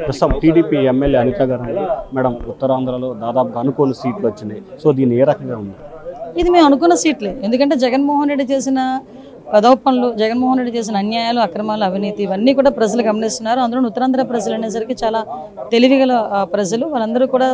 ప్రస్తుతం TDP MLA Anitha గారు madam ఉత్తరాంధ్రలో దాదాపుగా అనుకోని సీట్లు వచ్చినాయి. సో దీని ఏ రకంగా ఉంది? ఇది మేము అనుకున్న సీట్లే. ఎందుకంటే జగన్మోహన్ రెడ్డి చేసిన పదోపనలు, జగన్మోహన్ రెడ్డి చేసిన అన్యాయాలు, అక్రమాలు, అవినీతి ఇవన్నీ కూడా ప్రజలు గమనిస్తున్నారు. అందులో ఉత్తరాంధ్ర ప్రజలు అనేసరికి చాలా తెలివిగల ప్రజలు, వాళ్ళందరూ కూడా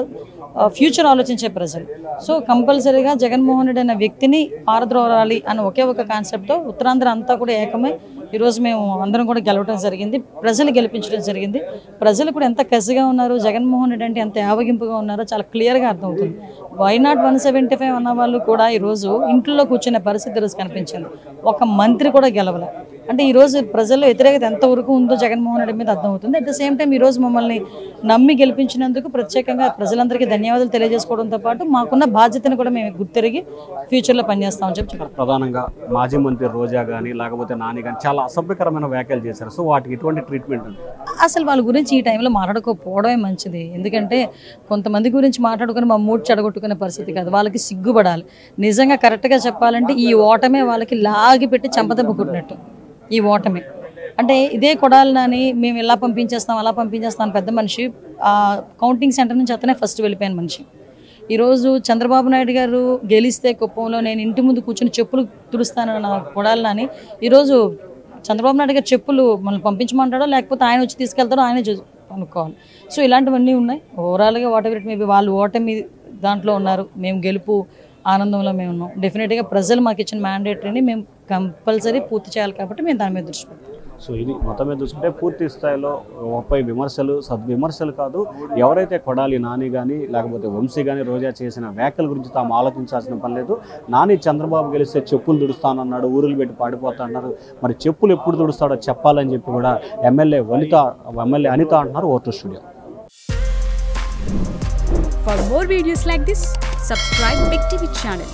ఫ్యూచర్ ఆలోచించే ప్రజలు. సో కంపల్సరీగా జగన్మోహన్ రెడ్డి అనే వ్యక్తిని పారద్రోలాలి అని ఒకే ఒక కాన్సెప్ట్తో ఉత్తరాంధ్ర అంతా కూడా ఏకమై ఈరోజు మేము అందరం కూడా గెలవడం జరిగింది. ప్రజలు గెలిపించడం జరిగింది. ప్రజలు కూడా ఎంత కసిగా ఉన్నారు, జగన్మోహన్ రెడ్డి అంటే ఎంత యావగింపుగా ఉన్నారో చాలా క్లియర్గా అర్థమవుతుంది. వై నాట్ 175 అన్న వాళ్ళు కూడా ఈరోజు ఇంట్లో కూర్చునే పరిస్థితి ఈరోజు కనిపించింది. ఒక మంత్రి కూడా గెలవలే అంటే ఈరోజు ప్రజల్లో వ్యతిరేకత ఎంతవరకు ఉందో జగన్మోహన్ రెడ్డి మీద అర్థమవుతుంది. అట్ ద సేమ్ టైం ఈరోజు మమ్మల్ని నమ్మి గెలిపించినందుకు ప్రత్యేకంగా ప్రజలందరికీ ధన్యవాదాలు తెలియజేసుకోవడంతో పాటు మాకున్న బాధ్యతను కూడా మేము గుర్తిరిగి ఫ్యూచర్లో పనిచేస్తామని చెప్పి ప్రధానంగా మాజీ మంత్రి రోజా కానీ లేకపోతే నాని కానీ చాలా అసభ్యకరమైన వ్యాఖ్యలు చేశారు. సో వాటికి ఎటువంటి ట్రీట్మెంట్ ఉంది? అసలు వాళ్ళ గురించి ఈ టైంలో మాట్లాడుకోకపోవడమే మంచిది. ఎందుకంటే కొంతమంది గురించి మాట్లాడుకుని మా మూడ్ చెడగొట్టుకునే పరిస్థితి కాదు. వాళ్ళకి సిగ్గుపడాలి. నిజంగా కరెక్ట్గా చెప్పాలంటే ఈ ఓటమే వాళ్ళకి లాగి పెట్టి చంపదెబ్బ కొట్టినట్టు. ఈ ఓటమి అంటే ఇదే కొడాలని మేము ఇలా పంపించేస్తాం అలా పంపించేస్తాం పెద్ద మనిషి కౌంటింగ్ సెంటర్ నుంచి అతనే ఫస్ట్ వెళ్ళిపోయిన మనిషి. ఈరోజు చంద్రబాబు నాయుడు గారు గెలిస్తే కుప్పంలో నేను ఇంటి ముందు కూర్చొని చెప్పులు తుడుస్తానన్న కొడాలని ఈరోజు చంద్రబాబు నాయుడు గారు చెప్పులు మనల్ని పంపించమంటాడో లేకపోతే ఆయన వచ్చి తీసుకెళ్తాడో ఆయనే అనుకోవాలి. సో ఇలాంటివన్నీ ఉన్నాయి. ఓవరాల్గా వాట్ ఎవర్ ఇట్ మేబీ వాళ్ళు ఓటమి దాంట్లో ఉన్నారు, మేము గెలుపు ఆనందంలో మేము ఉన్నాం. డెఫినెట్గా ప్రజలు మాకు ఇచ్చిన మ్యాండేటరీని మేము కంపల్సరీ పూర్తి చేయాలి కాబట్టి మేము దాని మీద దృష్టి పెడతాం. సో ఇది మొత్తం మీద చూసుకుంటే పూర్తి స్థాయిలో 30 విమర్శలు సద్విమర్శలు కాదు, ఎవరైతే కొడాలి నాని కానీ లేకపోతే వంశీ కానీ రోజా చేసిన వ్యాఖ్యల గురించి తాము ఆలోచించాల్సిన పని లేదు. నాని చంద్రబాబు గెలిస్తే చెప్పులు తుడుస్తానన్నాడు, ఊరులు పెట్టి పాడిపోతా అన్నారు. మరి చెప్పులు ఎప్పుడు తుడుస్తాడో చెప్పాలని చెప్పి కూడా ఎమ్మెల్యే అనిత అంటున్నారు vote studio. For more videos like this, subscribe Big TV channel.